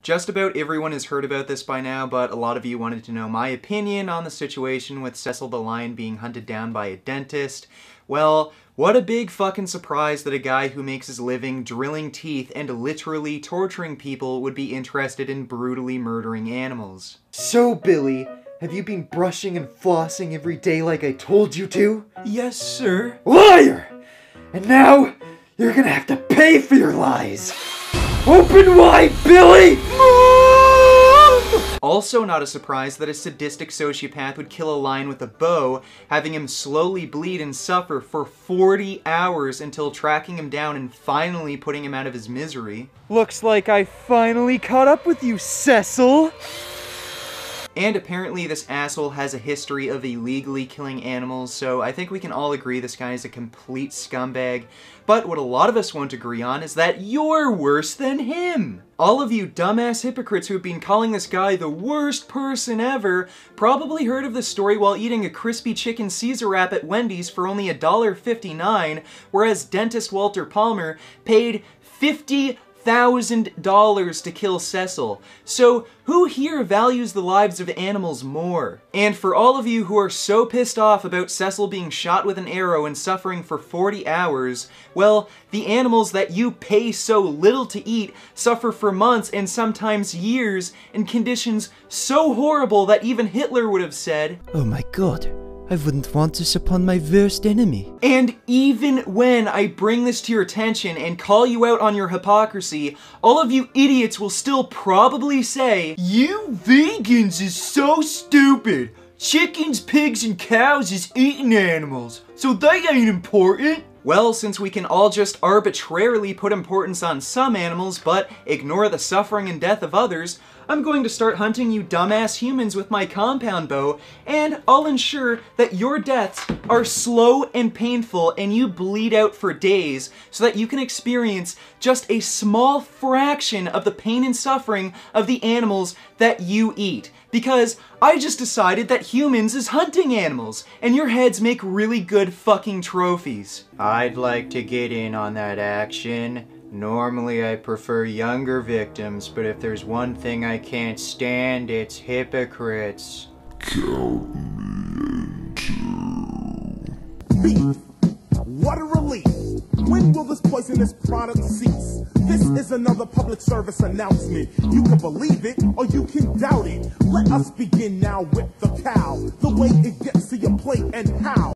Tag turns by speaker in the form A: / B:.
A: Just about everyone has heard about this by now, but a lot of you wanted to know my opinion on the situation with Cecil the lion being hunted down by a dentist. Well, what a big fucking surprise that a guy who makes his living drilling teeth and literally torturing people would be interested in brutally murdering animals.
B: So, Billy, have you been brushing and flossing every day like I told you to?
A: Yes, sir.
B: Liar! And now, you're gonna have to pay for your lies! Open wide, Billy!
A: Also not a surprise that a sadistic sociopath would kill a lion with a bow, having him slowly bleed and suffer for 40 hours until tracking him down and finally putting him out of his misery.
B: Looks like I finally caught up with you, Cecil!
A: And apparently this asshole has a history of illegally killing animals, so I think we can all agree this guy is a complete scumbag. But what a lot of us won't agree on is that you're worse than him! All of you dumbass hypocrites who have been calling this guy the worst person ever probably heard of this story while eating a crispy chicken Caesar wrap at Wendy's for only $1.59, whereas dentist Walter Palmer paid $50,000 to kill Cecil. So who here values the lives of animals more? And for all of you who are so pissed off about Cecil being shot with an arrow and suffering for 40 hours, well, the animals that you pay so little to eat suffer for months and sometimes years in conditions so horrible that even Hitler would have said,
C: "Oh my god, I wouldn't want this upon my worst enemy."
A: And even when I bring this to your attention and call you out on your hypocrisy, all of you idiots will still probably say, "You vegans is so stupid. Chickens, pigs, and cows is eating animals, so they ain't important." Well, since we can all just arbitrarily put importance on some animals but ignore the suffering and death of others, I'm going to start hunting you dumbass humans with my compound bow, and I'll ensure that your deaths are slow and painful and you bleed out for days so that you can experience just a small fraction of the pain and suffering of the animals that you eat. Because I just decided that humans is hunting animals, and your heads make really good fucking trophies. I'd like to get in on that action. Normally I prefer younger victims, but if there's one thing I can't stand, it's hypocrites.
D: Count me in. What a relief! When will this poisonous product cease? This is another public service announcement. You can believe it or you can doubt it. Let us begin now with the cow. The way it gets to your plate and how.